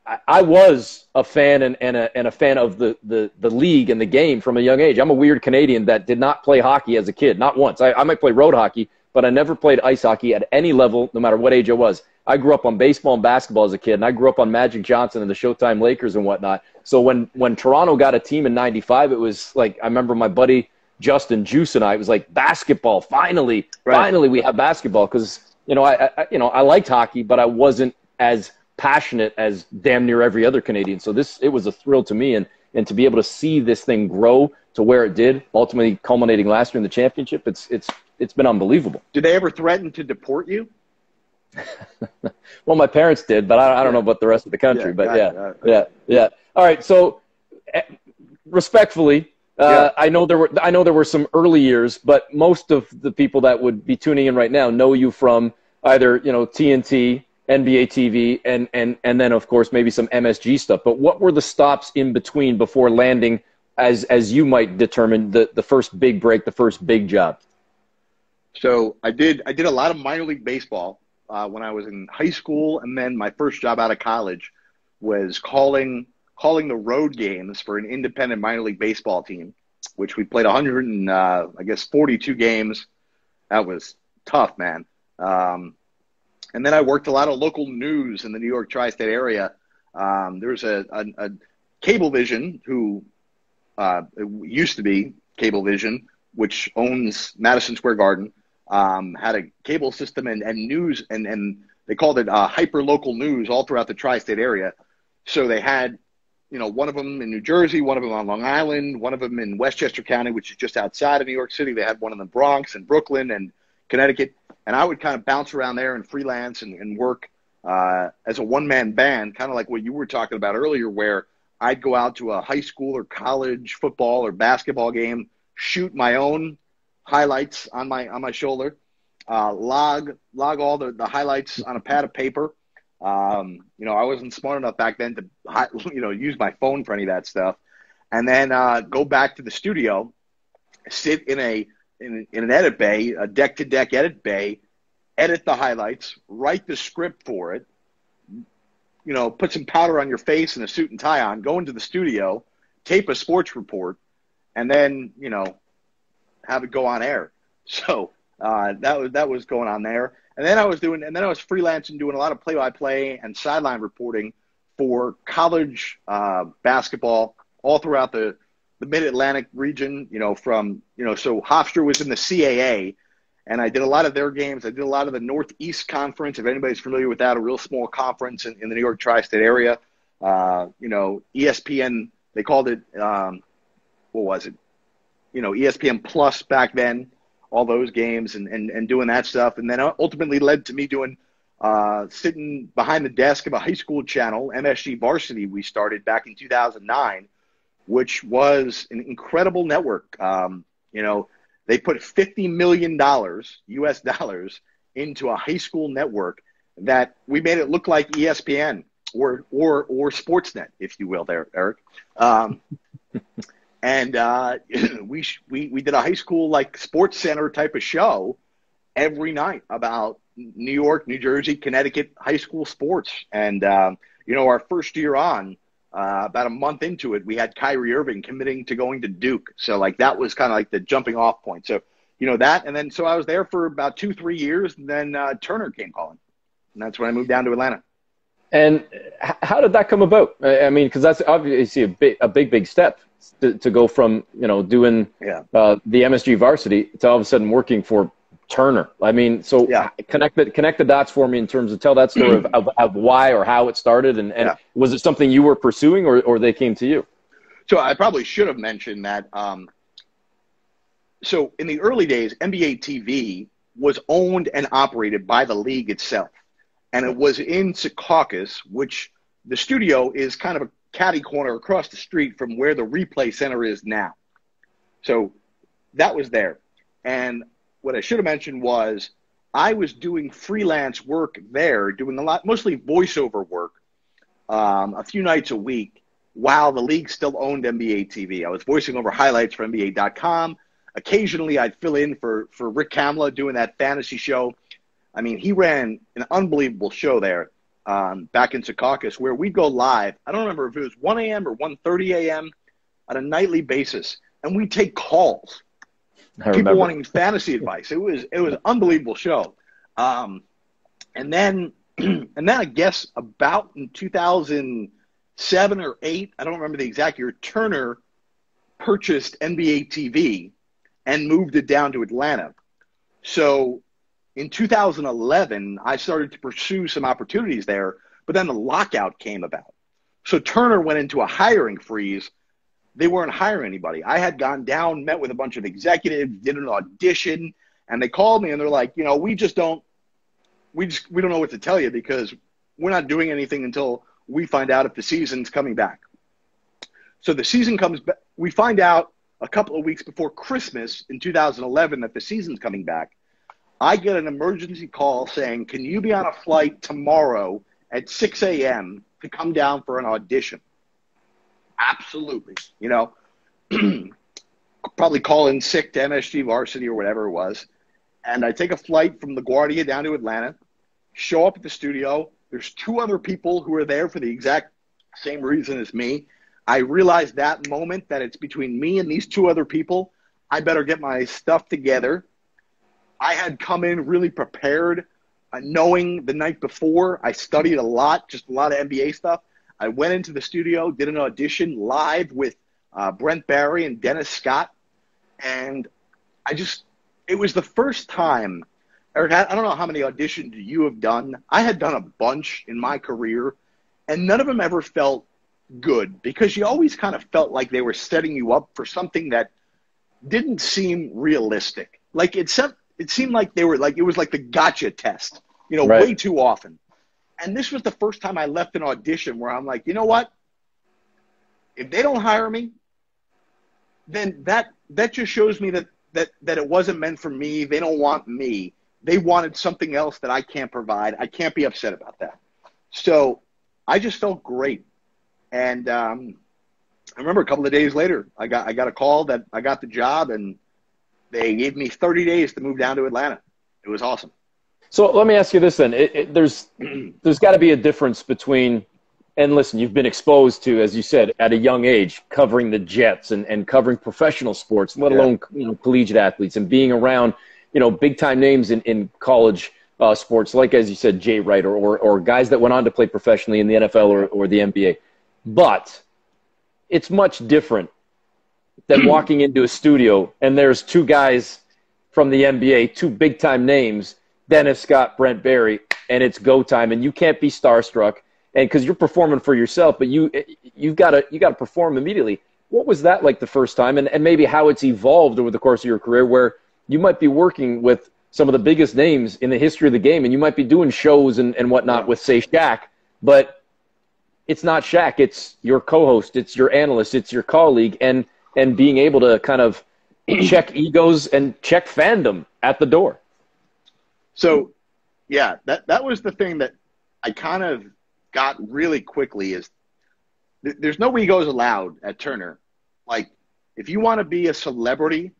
I was a fan and a fan of the league and the game from a young age. I'm a weird Canadian that did not play hockey as a kid, not once. I might play road hockey, but I never played ice hockey at any level, no matter what age I was. I grew up on baseball and basketball as a kid, and I grew up on Magic Johnson and the Showtime Lakers and whatnot. So when Toronto got a team in '95, it was like, I remember my buddy Justin Juice and I, it was like, basketball, finally we have basketball, because I liked hockey, but I wasn't as passionate as damn near every other Canadian. So it was a thrill to me, and to be able to see this thing grow to where it did, ultimately culminating last year in the championship, it's been unbelievable. Did they ever threaten to deport you? Well, my parents did, but I don't know about the rest of the country. Yeah. All right. So, respectfully, I know there were some early years, but most of the people that would be tuning in right now know you from either TNT, NBA TV, and then of course maybe some MSG stuff. But what were the stops in between before landing, as you might determine, the first big break, the first big job? So I did a lot of minor league baseball when I was in high school, and then my first job out of college was calling the road games for an independent minor league baseball team, which we played 42 games. That was tough, man. And then I worked a lot of local news in the New York tri-state area. There was a Cablevision who it used to be Cablevision, which owns Madison Square Garden, had a cable system and news, and they called it hyper-local news all throughout the tri-state area. So they had, one of them in New Jersey, one of them on Long Island, one of them in Westchester County, which is just outside of New York City. They had one in the Bronx and Brooklyn and Connecticut. And I would kind of bounce around there and freelance and work as a one-man band, kind of like what you were talking about earlier, where I'd go out to a high school or college football or basketball game, shoot my own highlights on my shoulder, log all the highlights on a pad of paper. I wasn't smart enough back then to use my phone for any of that stuff, and then go back to the studio, sit in an edit bay, a deck-to-deck edit bay, edit the highlights, write the script for it, put some powder on your face and a suit and tie on, go into the studio, tape a sports report, and then, have it go on air. So that was going on there. And then I was freelancing, doing a lot of play-by-play and sideline reporting for college basketball all throughout the Mid-Atlantic region, so Hofstra was in the CAA, and I did a lot of their games. I did a lot of the Northeast Conference, if anybody's familiar with that, a real small conference in the New York tri-state area. ESPN, they called it, what was it? ESPN Plus back then, all those games and doing that stuff. And then ultimately led to me doing, sitting behind the desk of a high school channel, MSG Varsity, we started back in 2009, which was an incredible network. They put $50 million US dollars into a high school network that we made it look like ESPN or Sportsnet, if you will, there, Eric. And we did a high school like Sports Center type of show every night about New York, New Jersey, Connecticut high school sports. And our first year on, about a month into it, we had Kyrie Irving committing to going to Duke. So like that was kind of like the jumping off point. So that, and then so I was there for about 2-3 years, and then Turner came calling, and that's when I moved down to Atlanta. And how did that come about? I mean, because that's obviously a big step to go from doing the MSG Varsity to all of a sudden working for Turner. I mean, so connect the dots for me in terms of tell that story of why or how it started, and was it something you were pursuing or they came to you? So I probably should have mentioned that. So in the early days, NBA TV was owned and operated by the league itself, and it was in Secaucus, which the studio is kind of a catty corner across the street from where the replay center is now. So that was there. And what I should have mentioned was I was doing freelance work there, doing mostly voiceover work, a few nights a week while the league still owned NBA TV. I was voicing over highlights for NBA.com. Occasionally I'd fill in for Rick Kamla doing that fantasy show. I mean, he ran an unbelievable show there. back in Secaucus, where we'd go live. I don't remember if it was 1 a.m. or 1:30 a.m. on a nightly basis, and we'd take calls. People wanting fantasy advice. It was an unbelievable show. And then I guess about in 2007 or 8, I don't remember the exact year, Turner purchased NBA TV and moved it down to Atlanta. So in 2011, I started to pursue some opportunities there, but then the lockout came about. So Turner went into a hiring freeze. They weren't hiring anybody. I had gone down, met with a bunch of executives, did an audition, and they called me and they're like, you know, we don't know what to tell you because we're not doing anything until we find out if the season's coming back. So the season comes back. We find out a couple of weeks before Christmas in 2011 that the season's coming back. I get an emergency call saying, can you be on a flight tomorrow at 6 a.m. to come down for an audition? Absolutely. You know, probably call in sick to MSG Varsity or whatever it was. And I take a flight from LaGuardia down to Atlanta, show up at the studio. There's 2 other people who are there for the exact same reason as me. I realized that moment that it's between me and these 2 other people. I better get my stuff together. I had come in really prepared, knowing the night before. I studied a lot, just a lot of NBA stuff. I went into the studio, did an audition live with Brent Barry and Dennis Scott. And it was the first time, Eric, I don't know how many auditions you have done. I had done a bunch in my career, and none of them ever felt good because you always kind of felt like they were setting you up for something that didn't seem realistic. Like it seemed like they were like, it was like the gotcha test, you know, right. Way too often. And this was the first time I left an audition where I'm like, you know what? If they don't hire me, then that just shows me that it wasn't meant for me. They don't want me. They wanted something else that I can't provide. I can't be upset about that. So I just felt great. And I remember a couple of days later, I got a call that I got the job, and they gave me 30 days to move down to Atlanta. It was awesome. So let me ask you this then. There's got to be a difference between, and listen, you've been exposed to, as you said, at a young age, covering the Jets and covering professional sports, let alone collegiate athletes, and being around, big-time names in college sports, like, as you said, Jay Wright or guys that went on to play professionally in the NFL or the NBA. But it's much different than walking into a studio and there's 2 guys from the NBA, 2 big-time names, Dennis Scott, Brent Barry, and it's go time, and you can't be starstruck, and because you're performing for yourself, but you've got to perform immediately. What was that like the first time, and maybe how it's evolved over the course of your career, where you might be working with some of the biggest names in the history of the game, and you might be doing shows and whatnot with, say, Shaq, but it's not Shaq, it's your co-host, it's your analyst, it's your colleague, and being able to kind of check egos and check fandom at the door. So, yeah, that was the thing that I kind of got really quickly is there's no egos allowed at Turner. Like, if you want to be a celebrity,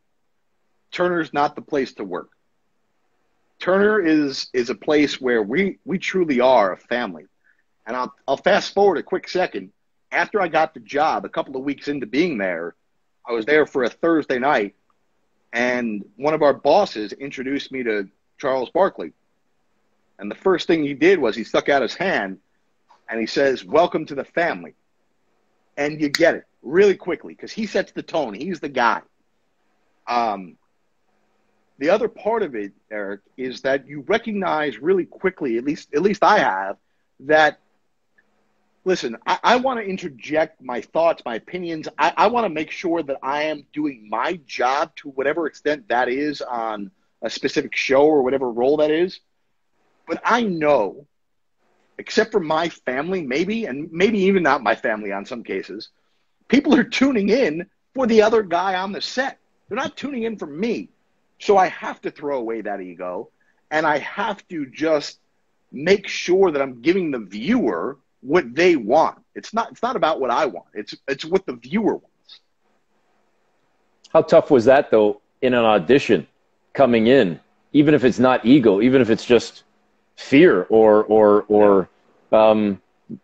Turner's not the place to work. Turner is a place where we truly are a family. And I'll fast forward a quick second. After I got the job, a couple of weeks into being there, I was there for a Thursday night, and one of our bosses introduced me to Charles Barkley. And the first thing he did was he stuck out his hand, and he says, "Welcome to the family." And you get it really quickly because he sets the tone. He's the guy. The other part of it, Eric, is that you recognize really quickly, at least I have, that, listen, I want to interject my thoughts, my opinions. I want to make sure that I am doing my job to whatever extent that is on a specific show or whatever role that is. But I know, except for my family, maybe, and maybe even not my family on some cases, people are tuning in for the other guy on the set. They're not tuning in for me. So I have to throw away that ego, and I have to just make sure that I'm giving the viewer what they want. It's not about what I want. It's what the viewer wants. How tough was that, though, in an audition coming in, even if it's not ego, even if it's just fear or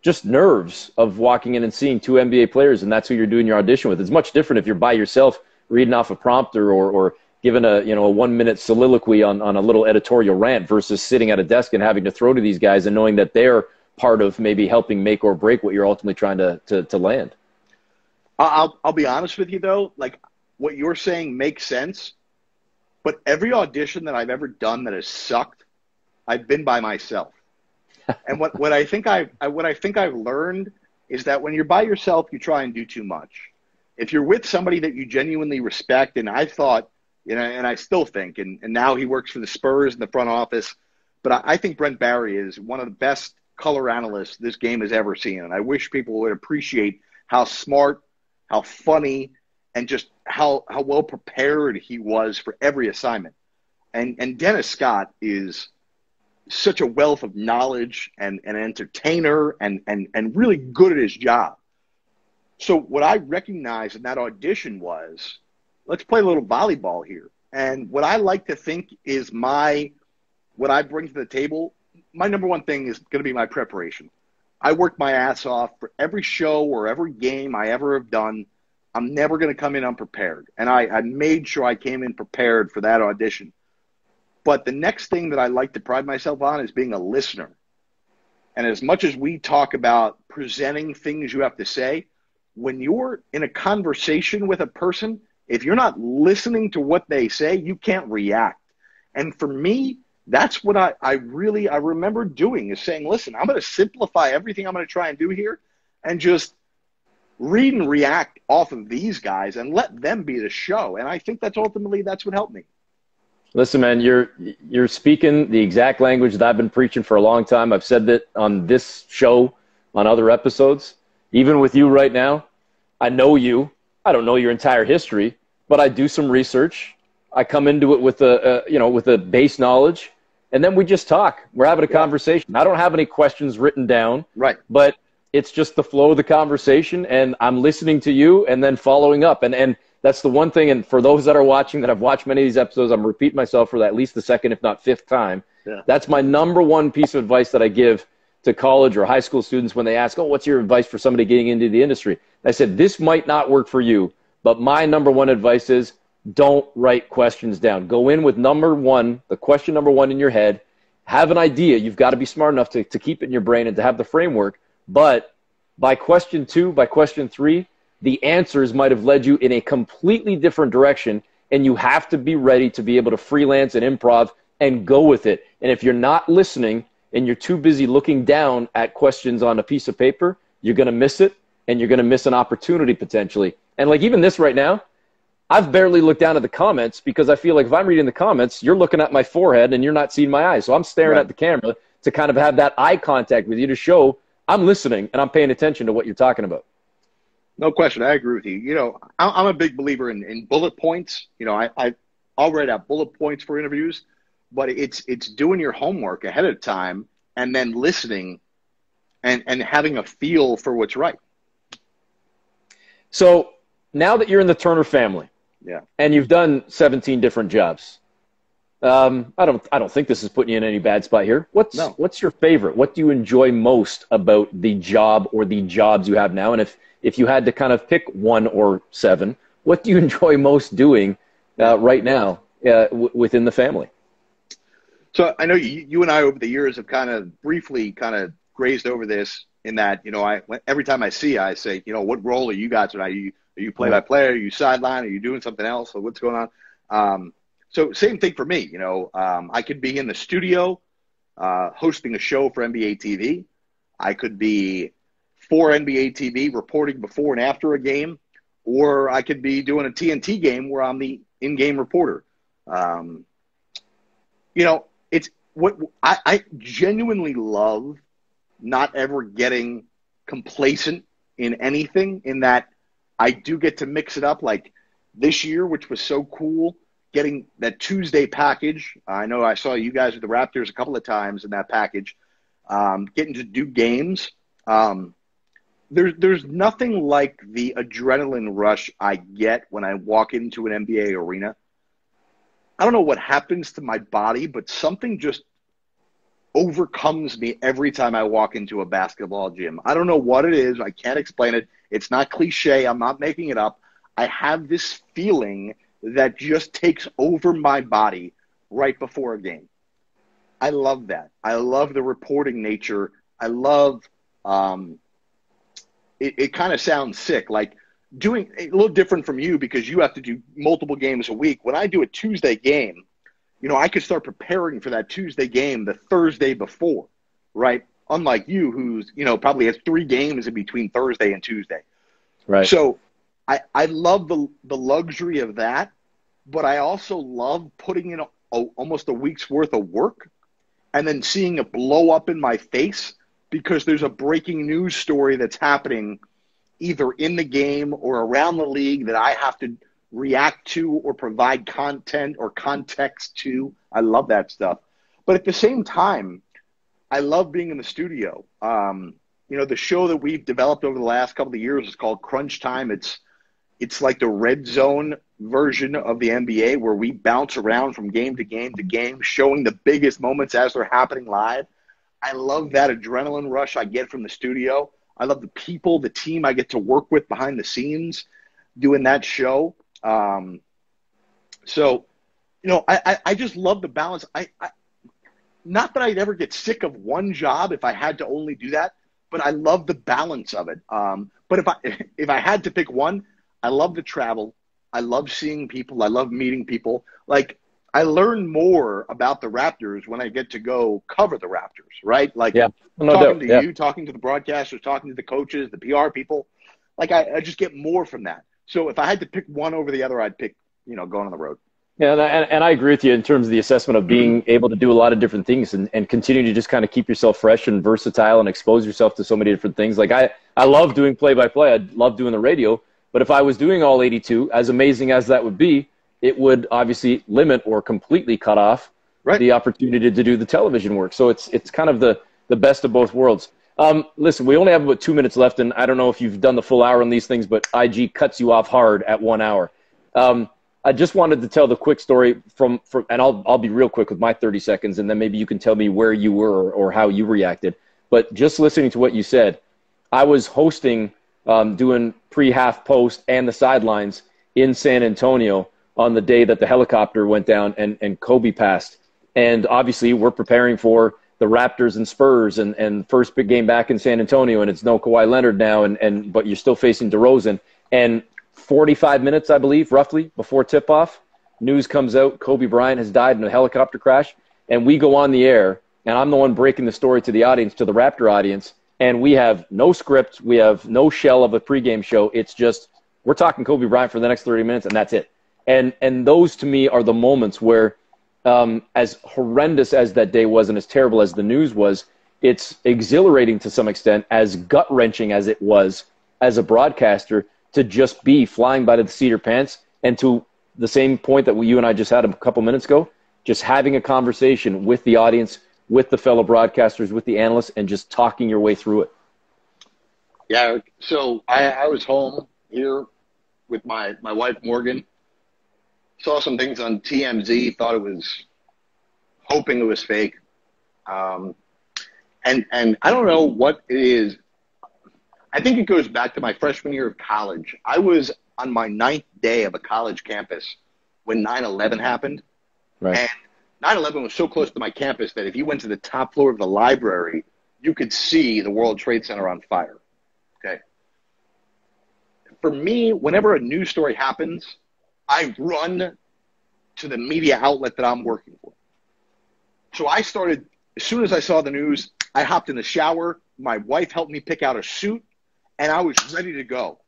just nerves of walking in and seeing two NBA players, and that's who you're doing your audition with. It's much different if you're by yourself reading off a prompter or giving a 1 minute soliloquy on a little editorial rant versus sitting at a desk and having to throw to these guys and knowing that they're part of maybe helping make or break what you're ultimately trying to land. I'll be honest with you though, like what you're saying makes sense, but every audition that I've ever done that has sucked, I've been by myself. And what I think I've learned is that when you're by yourself, you try and do too much. If you're with somebody that you genuinely respect, and I thought, and I still think, and now he works for the Spurs in the front office, but I think Brent Barry is one of the best color analysts this game has ever seen. And I wish people would appreciate how smart, how funny, and just how well prepared he was for every assignment. And Dennis Scott is such a wealth of knowledge and an entertainer and really good at his job. So what I recognized in that audition was, let's play a little volleyball here. And what I like to think is what I bring to the table, my number one thing is going to be my preparation. I work my ass off for every show or every game I ever have done. I'm never going to come in unprepared. And I made sure I came in prepared for that audition. But the next thing that I like to pride myself on is being a listener. And as much as we talk about presenting things you have to say, when you're in a conversation with a person, if you're not listening to what they say, you can't react. And for me, that's what I remember doing, is saying, listen, I'm going to simplify everything I'm going to try and do here and just read and react off of these guys and let them be the show. And I think that's what helped me. Listen, man, you're speaking the exact language that I've been preaching for a long time. I've said that on this show, on other episodes, even with you right now. I know you. I don't know your entire history, but I do some research. I come into it with a base knowledge, and then we just talk. We're having a conversation. I don't have any questions written down, right? But it's just the flow of the conversation, and I'm listening to you and then following up, and that's the one thing, and for those that are watching that have watched many of these episodes, I'm repeating myself for at least the second, if not fifth time. Yeah. That's my number one piece of advice that I give to college or high school students when they ask, what's your advice for somebody getting into the industry? I said, this might not work for you, but my number one advice is don't write questions down. Go in with the question number one in your head. Have an idea. You've got to be smart enough to keep it in your brain and to have the framework. But by question 2, by question 3, the answers might have led you in a completely different direction, and you have to be ready to be able to freelance and improv and go with it. And if you're not listening and you're too busy looking down at questions on a piece of paper, you're going to miss it, and you're going to miss an opportunity potentially. And like even this right now, I've barely looked down at the comments because I feel like if I'm reading the comments, you're looking at my forehead and you're not seeing my eyes. So I'm staring at the camera to kind of have that eye contact with you to show I'm listening and I'm paying attention to what you're talking about. No question. I agree with you. I'm a big believer in bullet points. I'll write out bullet points for interviews, but it's doing your homework ahead of time and then listening and having a feel for what's right. So now that you're in the Turner family, and you've done 17 different jobs, I don't think this is putting you in any bad spot here. What's your favorite? What do you enjoy most about the job or the jobs you have now? And if you had to kind of pick 1 or 7, what do you enjoy most doing right now within the family? So I know you and I over the years have kind of briefly grazed over this in that, every time I see you, I say, what role are you guys in? Are you play-by-play? Are you sideline? Are you doing something else? Or what's going on? So same thing for me. I could be in the studio hosting a show for NBA TV. I could be for NBA TV reporting before and after a game, or I could be doing a TNT game where I'm the in-game reporter. It's what I genuinely love, not ever getting complacent in anything, in that I do get to mix it up. Like this year, which was so cool, getting that Tuesday package. I know I saw you guys with the Raptors a couple of times in that package, getting to do games. There's nothing like the adrenaline rush I get when I walk into an NBA arena. I don't know what happens to my body, but something just overcomes me every time I walk into a basketball gym. I don't know what it is. I can't explain it. It's not cliche. I'm not making it up. I have this feeling that just takes over my body right before a game. I love that. I love the reporting nature. I love it kind of sounds sick, like doing a little different from you because you have to do multiple games a week. When I do a Tuesday game, I could start preparing for that Tuesday game the Thursday before, right? Unlike you, who's, probably has 3 games in between Thursday and Tuesday. Right. So I love the luxury of that, but I also love putting in almost a week's worth of work and then seeing it blow up in my face because there's a breaking news story that's happening either in the game or around the league that I have to react to or provide content or context to. I love that stuff. But at the same time, I love being in the studio. The show that we've developed over the last couple of years is called Crunch Time. It's like the red zone version of the NBA where we bounce around from game to game to game, showing the biggest moments as they're happening live. I love that adrenaline rush I get from the studio. I love the people, the team I get to work with behind the scenes doing that show. I just love the balance. Not that I'd ever get sick of one job if I had to only do that, but I love the balance of it. But if I had to pick one, I love the travel. I love seeing people. I love meeting people. Like, I learn more about the Raptors when I get to go cover the Raptors, right? Like, talking to you, talking to the broadcasters, talking to the coaches, the PR people. Like, I just get more from that. So if I had to pick one over the other, I'd pick, going on the road. Yeah, and I agree with you in terms of the assessment of being able to do a lot of different things and continue to just kind of keep yourself fresh and versatile and expose yourself to so many different things. Like, I love doing play-by-play. I love doing the radio. But if I was doing all 82, as amazing as that would be, it would obviously limit or completely cut off the opportunity to do the television work. So it's kind of the best of both worlds. Listen, we only have about 2 minutes left, and I don't know if you've done the full hour on these things, but IG cuts you off hard at 1 hour. I just wanted to tell the quick story from and I'll be real quick with my 30 seconds, and then maybe you can tell me where you were or how you reacted. But just listening to what you said, I was hosting, doing pre-half, post, and the sidelines in San Antonio on the day that the helicopter went down and Kobe passed. And obviously we're preparing for the Raptors and Spurs and first big game back in San Antonio, and it's no Kawhi Leonard now, but you're still facing DeRozan. And 45 minutes, I believe, roughly, before tip-off, news comes out, Kobe Bryant has died in a helicopter crash, and we go on the air, and I'm the one breaking the story to the audience, to the Raptor audience, and we have no script, we have no shell of a pregame show. It's just, we're talking Kobe Bryant for the next 30 minutes, and that's it. And those, to me, are the moments where, as horrendous as that day was and as terrible as the news was, it's exhilarating to some extent, as gut-wrenching as it was as a broadcaster, to just be flying by the seat of your pants, and to the same point that you and I just had a couple minutes ago, just having a conversation with the audience, with the fellow broadcasters, with the analysts, and just talking your way through it. Yeah, so I was home here with my wife, Morgan. Saw some things on TMZ, hoping it was fake. And I don't know what it is. I think it goes back to my freshman year of college. I was on my 9th day of a college campus when 9/11 happened. Right. And 9/11 was so close to my campus that if you went to the top floor of the library, you could see the World Trade Center on fire. Okay. For me, whenever a news story happens, I run to the media outlet that I'm working for. So I started, as soon as I saw the news, I hopped in the shower. My wife helped me pick out a suit, and I was ready to go.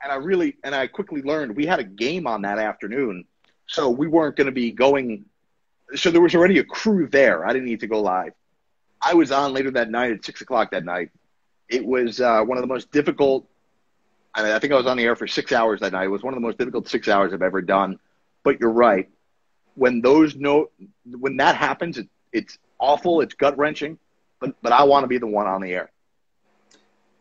And I quickly learned we had a game on that afternoon, so we weren't going to be going. So there was already a crew there. I didn't need to go live. I was on later that night at 6 o'clock that night. It was one of the most difficult. I think I was on the air for 6 hours that night. It was one of the most difficult 6 hours I've ever done. But you're right. When that happens, it's awful. It's gut-wrenching. But I want to be the one on the air.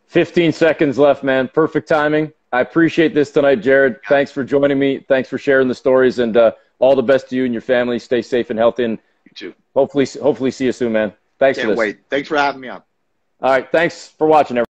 15 seconds left, man. Perfect timing. I appreciate this tonight, Jared. Thanks for joining me. Thanks for sharing the stories, and all the best to you and your family. Stay safe and healthy, and you too. Hopefully see you soon, man. Thanks for Can't this. wait. Thanks for having me on. All right. Thanks for watching, everyone.